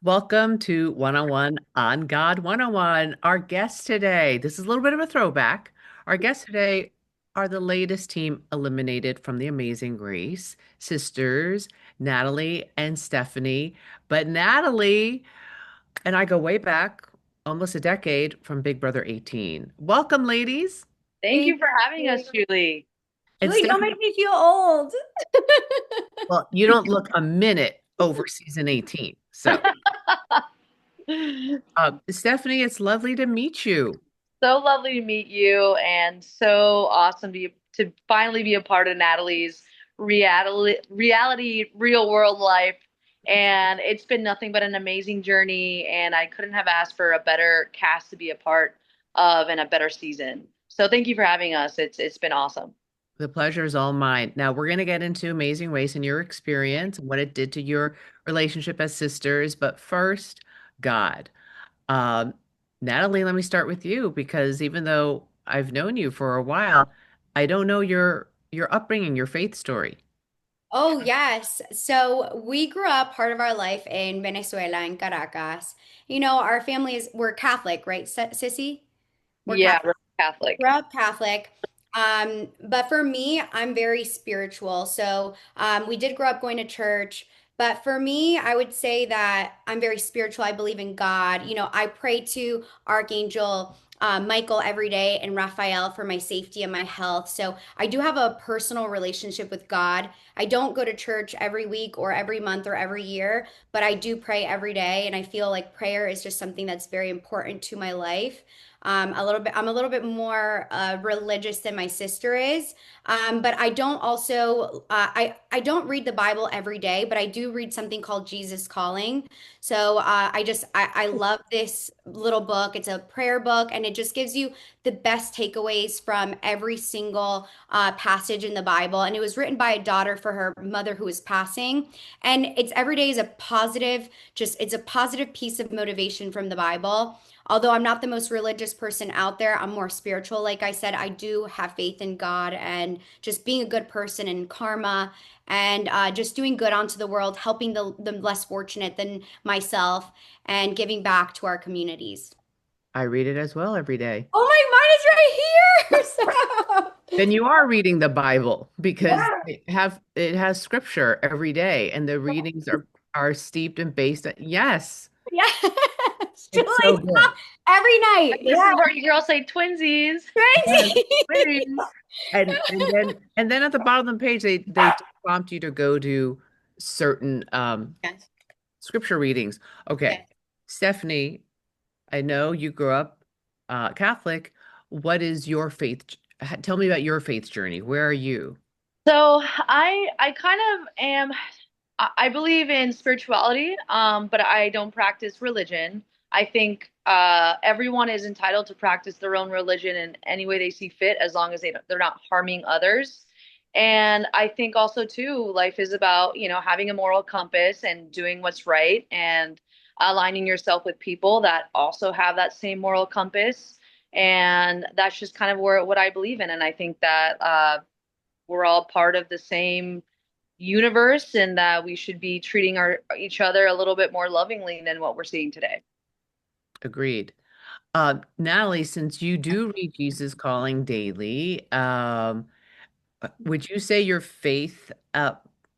Welcome to One on One on God 101. Our guests today, this is a little bit of a throwback. Our guests today are the latest team eliminated from the Amazing Race, sisters Natalie and Stephanie. But Natalie and I go way back, almost a decade from Big Brother 18. Welcome, ladies. Thank you Thank for having you. us, Julie. And Julie, don't Stephanie, make me feel old. well, you don't look a minute over season 18. So, Stephanie, it's lovely to meet you. So lovely to meet you, and so awesome to finally be a part of Natalie's reality, real world life. And it's been nothing but an amazing journey, and I couldn't have asked for a better cast to be a part of and a better season. So thank you for having us. It's been awesome. The pleasure is all mine. Now, we're going to get into Amazing Race and your experience and what it did to your relationship as sisters. But first, God. Um, Natalie, let me start with you because even though I've known you for a while, I don't know your upbringing, your faith story. Oh, yes. So we grew up part of our life in Venezuela, in Caracas. Our family we're Catholic, right, Sissy? We're Yeah, Catholic. we're Catholic. Grew up Catholic. But for me, I'm very spiritual. So we did grow up going to church. But for me, I would say that I'm very spiritual. I believe in God. I pray to Archangel Michael every day and Raphael for my safety and my health. So I do have a personal relationship with God. I don't go to church every week or every month or every year, but I do pray every day. And I feel like prayer is just something that's very important to my life. I'm a little bit more religious than my sister is. But I don't also, I don't read the Bible every day, but I do read something called Jesus Calling. So I love this little book. It's a prayer book, and it just gives you the best takeaways from every single passage in the Bible. And it was written by a daughter for her mother who was passing. And it's every day is a positive, it's a positive piece of motivation from the Bible. Although I'm not the most religious person out there, I'm more spiritual. Like I said, I do have faith in God and just being a good person and karma and just doing good onto the world, helping the less fortunate than myself and giving back to our communities. I read it as well every day. Oh my, mine is right here. Then you are reading the Bible because Yeah. it has scripture every day and the readings are steeped and based on yes. Yes, It's so Julie, good. every night. This Yeah, is where you girls say twinsies. Yes, crazy. please. And then at the bottom of the page they prompt you to go to certain Yes, scripture readings. Okay. yes. Stephanie, I know you grew up Catholic. What is your faith? Tell me about your faith journey. Where are you? So I kind of am I believe in spirituality, but I don't practice religion. I think everyone is entitled to practice their own religion in any way they see fit, as long as they're not harming others. And I think also too, life is about, having a moral compass and doing what's right and aligning yourself with people that also have that same moral compass. And that's just kind of what I believe in. And I think that we're all part of the same universe and that we should be treating our each other a little bit more lovingly than what we're seeing today. Agreed. Natalie, since you do read Jesus Calling daily, would you say your faith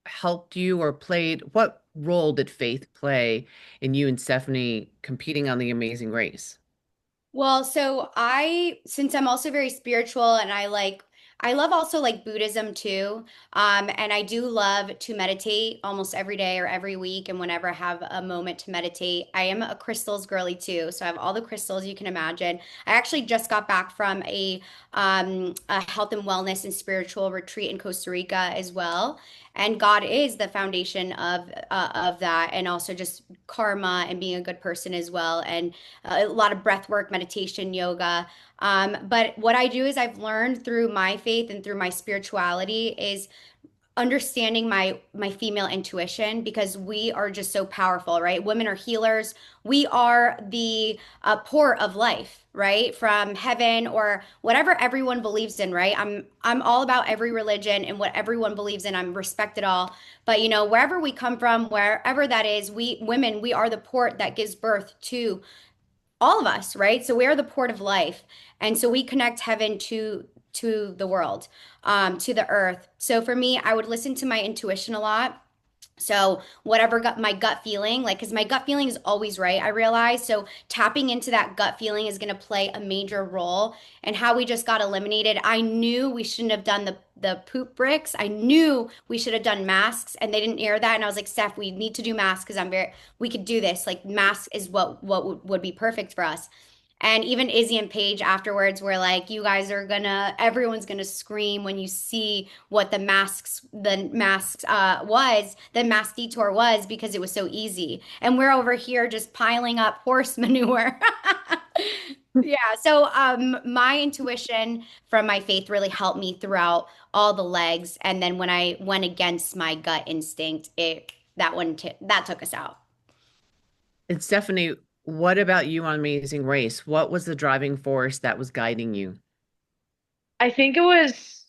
helped you or played, what role did faith play in you and Stephanie competing on The Amazing Race? Well, since I'm also very spiritual and I love also like Buddhism too. And I do love to meditate almost every day or every week. And whenever I have a moment to meditate, I am a crystals girly too. So I have all the crystals you can imagine. I actually just got back from a health and wellness and spiritual retreat in Costa Rica as well. And God is the foundation of that, and also just karma and being a good person as well. And a lot of breath work, meditation, yoga. But what I do is I've learned through my faith and through my spirituality is understanding my female intuition because we are just so powerful, right? Women are healers. We are the port of life, right? From heaven or whatever everyone believes in, right? I'm all about every religion and what everyone believes in. I'm respect it all. But wherever we come from, wherever that is, we women, we are the port that gives birth to all of us, right? So we are the port of life. And so we connect heaven to the world, to the earth. So for me, I would listen to my intuition a lot. So whatever got my gut feeling, like, because my gut feeling is always right, I realize. So tapping into that gut feeling is going to play a major role. And how we just got eliminated, I knew we shouldn't have done the poop bricks. I knew we should have done masks, and they didn't air that. And I was like, Steph, we need to do masks because we could do this. Like, mask is what would be perfect for us. And even Izzy and Paige afterwards were like, you guys are everyone's gonna scream when you see what the mask detour was because it was so easy. And we're over here just piling up horse manure. Yeah, so my intuition from my faith really helped me throughout all the legs. And then when I went against my gut instinct, that took us out. And Stephanie, what about you on Amazing Race? What was the driving force that was guiding you? I think it was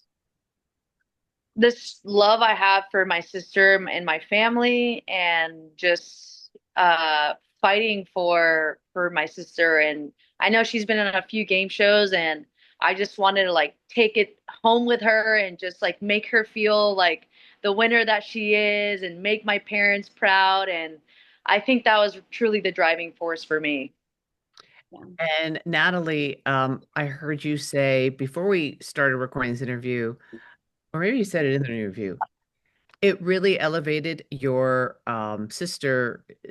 this love I have for my sister and my family, and just fighting for my sister. And I know she's been on a few game shows, and I just wanted to like take it home with her and just like make her feel like the winner that she is and make my parents proud. And I think that was truly the driving force for me. Yeah. And Natalie, I heard you say before we started recording this interview, or maybe you said it in the interview, it really elevated your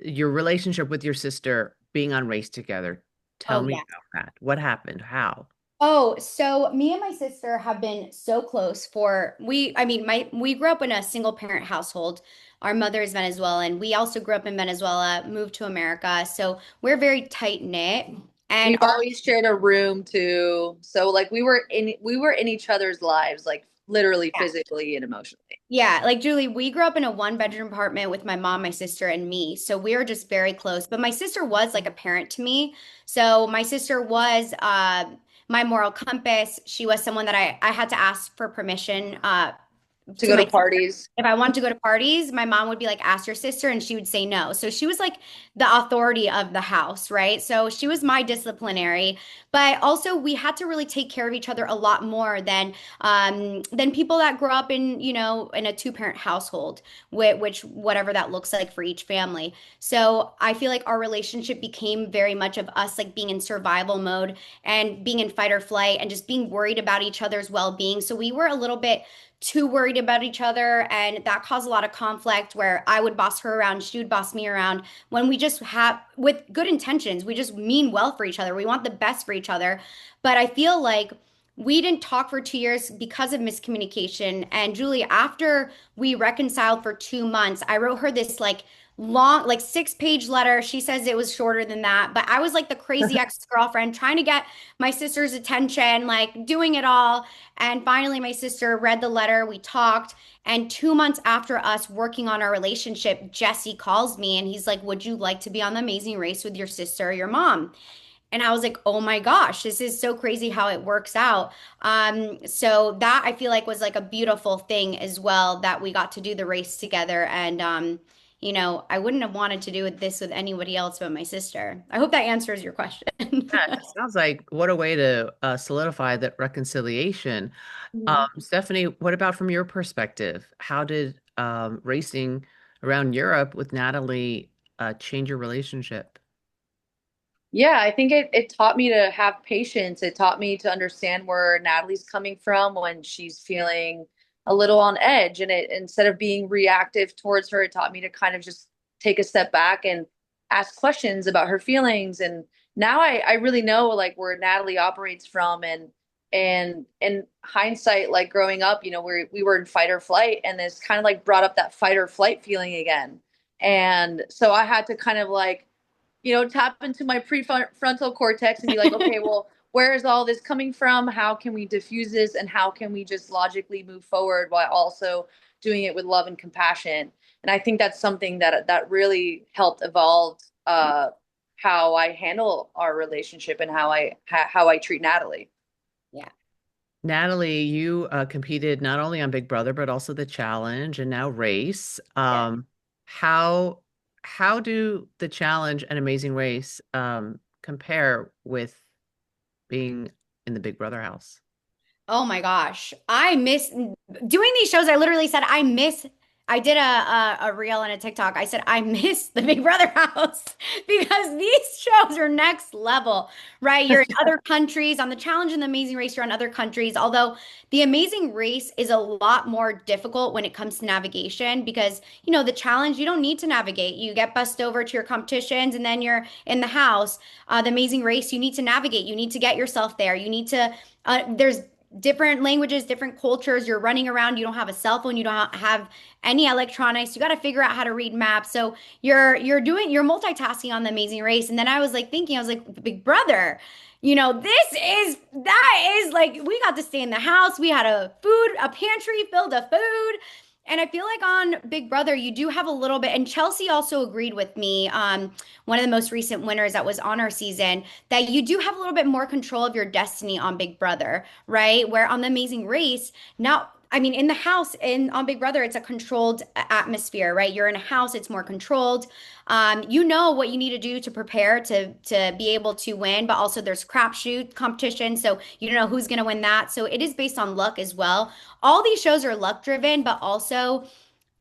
your relationship with your sister being on Race Together. Tell Oh, me yeah. about that. What happened? How? Oh, so me and my sister have been so close I mean, we grew up in a single parent household. Our mother is Venezuelan. We also grew up in Venezuela, moved to America. So we're very tight knit. And We've always shared a room too. So like we were in each other's lives, like literally yeah, physically and emotionally. yeah, like Julie, we grew up in a one-bedroom apartment with my mom, my sister, and me. So we were just very close. But my sister was like a parent to me. So my sister was my moral compass. She was someone that I had to ask for permission To to go to my parties. if I wanted to go to parties, my mom would be like, ask your sister, and she would say no. So she was like the authority of the house, right? So she was my disciplinary, but also we had to really take care of each other a lot more than people that grow up in a two-parent household, which whatever that looks like for each family. So I feel like our relationship became very much of us like being in survival mode and being in fight or flight and just being worried about each other's well-being. So we were a little bit too worried about each other, and that caused a lot of conflict where I would boss her around, she would boss me around, when we just have with good intentions, we just mean well for each other, we want the best for each other. But I feel like we didn't talk for 2 years because of miscommunication. And Julie, after we reconciled for 2 months, I wrote her this like long, like 6-page letter. She says it was shorter than that, but I was like the crazy ex-girlfriend trying to get my sister's attention, like doing it all. And finally, my sister read the letter. We talked. And 2 months after us working on our relationship, Jesse calls me and he's like, would you like to be on the Amazing Race with your sister or your mom? And I was like, oh my gosh, this is so crazy how it works out. So that I feel like was like a beautiful thing as well that we got to do the race together. And, I wouldn't have wanted to do this with anybody else but my sister. I hope that answers your question. Yeah, it sounds like what a way to solidify that reconciliation. Mhm. Stephanie, what about from your perspective? How did racing around Europe with Natalie change your relationship? Yeah, I think it taught me to have patience. It taught me to understand where Natalie's coming from when she's feeling a little on edge. And it instead of being reactive towards her, it taught me to kind of just take a step back and ask questions about her feelings. And now I really know like where Natalie operates from. And in hindsight, like growing up, we were in fight or flight, and this kind of like brought up that fight or flight feeling again. And so I had to kind of like tap into my prefrontal cortex and be like, okay, well, where is all this coming from? How can we diffuse this? And how can we just logically move forward while also doing it with love and compassion. And I think that's something that really helped evolve how I handle our relationship and how I treat Natalie. Yeah. Natalie, you competed not only on Big Brother but also the challenge and now race. Yeah. How how do the challenge and Amazing Race compare with being in the Big Brother house? Oh my gosh. I miss doing these shows. I literally said, I did a reel and a TikTok. I said, I miss the Big Brother house because these shows are next level, right? You're in other countries on the challenge and the Amazing Race, you're on other countries. Although the Amazing Race is a lot more difficult when it comes to navigation because, the challenge, you don't need to navigate. You get bussed over to your competitions and then you're in the house. The Amazing Race, you need to navigate. You need to get yourself there. You need to, there's different languages, different cultures. You're running around. You don't have a cell phone. You don't have any electronics. You got to figure out how to read maps. So you're multitasking on the Amazing Race. And then I was like thinking, I was like, Big Brother, that is like we got to stay in the house. We had a pantry filled of food. And I feel like on Big Brother, you do have a little bit, and Chelsea also agreed with me, one of the most recent winners that was on our season, that you do have a little bit more control of your destiny on Big Brother, right? Where on The Amazing Race, now, I mean, in the house and on Big Brother, it's a controlled atmosphere, right? You're in a house, it's more controlled. You know what you need to do to prepare to be able to win, but also there's crapshoot competition, so you don't know who's going to win that. So it is based on luck as well. All these shows are luck driven, but also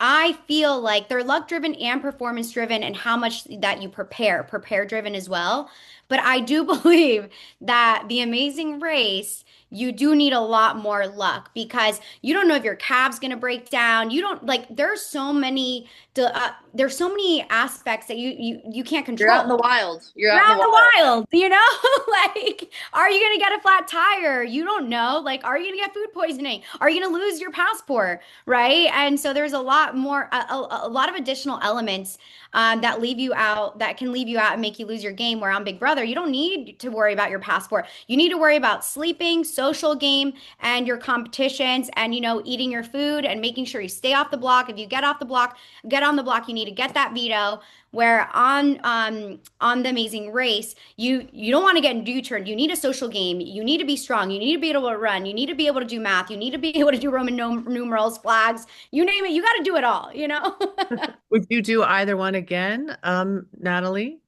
I feel like they're luck driven and performance driven and how much that you prepare driven as well. But I do believe that the Amazing Race, you do need a lot more luck because you don't know if your cab's going to break down. You don't like there's so many aspects that you can't You're out in control. the wild. You're You're out in the out in wild. the wild, like, are you gonna get a flat tire? You don't know. Like, are you gonna get food poisoning? Are you gonna lose your passport? Right? And so there's a lot more, a lot of additional elements that leave you out, that can leave you out and make you lose your game. Where on Big Brother, you don't need to worry about your passport. You need to worry about sleeping, social game, and your competitions, and eating your food and making sure you stay off the block. If you get off the block, get on the block. You need to get that veto. Where on the Amazing Race, you don't want to get in U-turn. You need a social game. You need to be strong. You need to be able to run. You need to be able to do math. You need to be able to do Roman numerals, flags. You name it. You got to do it all. Would you do either one again, Natalie?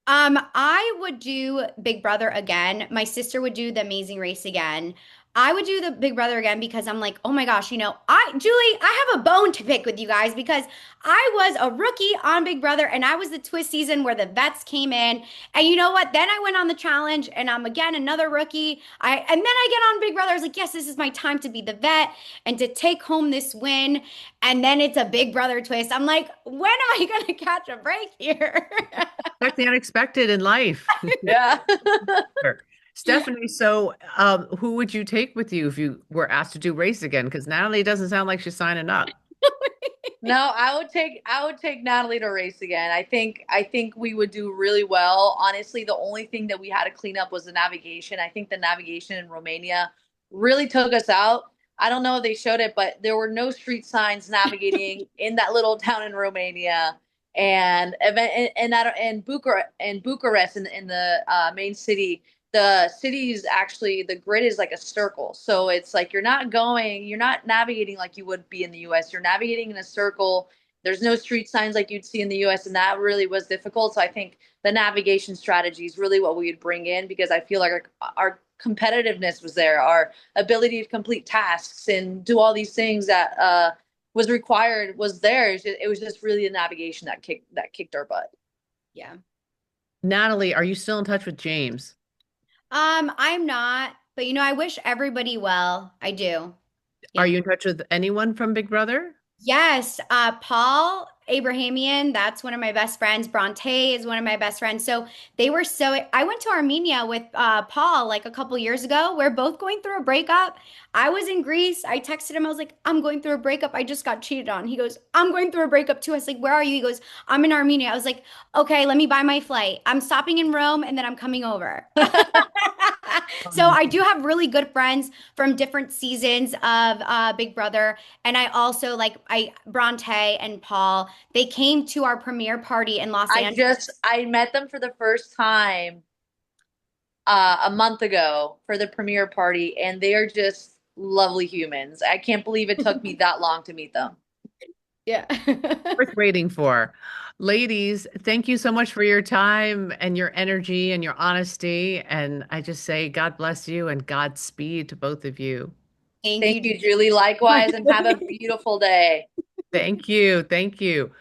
I would do Big Brother again. My sister would do the Amazing Race again. I would do the Big Brother again because I'm like, oh my gosh, Julie, I have a bone to pick with you guys because I was a rookie on Big Brother and I was the twist season where the vets came in. And you know what? Then I went on the challenge and I'm again another rookie. And then I get on Big Brother. I was like, yes, this is my time to be the vet and to take home this win. And then it's a Big Brother twist. I'm like, when am I gonna catch a break here? That's the unexpected in life. Yeah. Sure. Stephanie, so who would you take with you if you were asked to do race again? Because Natalie doesn't sound like she's signing up. No, I would take Natalie to race again. I think we would do really well. Honestly, the only thing that we had to clean up was the navigation. I think the navigation in Romania really took us out. I don't know if they showed it, but there were no street signs navigating in that little town in Romania. And Bucharest in the main city, the city is actually, the grid is like a circle. So it's like you're not navigating like you would be in the US. You're navigating in a circle. There's no street signs like you'd see in the US, and that really was difficult. So I think the navigation strategy is really what we would bring in because I feel like our competitiveness was there, our ability to complete tasks and do all these things that was required was there. It was just really the navigation that kicked our butt. Yeah. Natalie, are you still in touch with James? I'm not, but I wish everybody well. I do. Are Yeah. you in touch with anyone from Big Brother? Yes, Paul Abrahamian, that's one of my best friends. Bronte is one of my best friends. So I went to Armenia with Paul like a couple years ago. We're both going through a breakup. I was in Greece. I texted him. I was like, I'm going through a breakup. I just got cheated on. He goes, I'm going through a breakup too. I was like, where are you? He goes, I'm in Armenia. I was like, okay, let me buy my flight. I'm stopping in Rome and then I'm coming over. So I do have really good friends from different seasons of Big Brother, and I also like I Bronte and Paul. They came to our premiere party in Los Angeles. I met them for the first time a month ago for the premiere party, and they are just lovely humans. I can't believe it took me that long to meet them. Yeah. Worth waiting for. Ladies, thank you so much for your time and your energy and your honesty. And I just say, God bless you and Godspeed to both of you. Thank Thank you. you, Julie. Likewise, and have a beautiful day. Thank you. Thank you.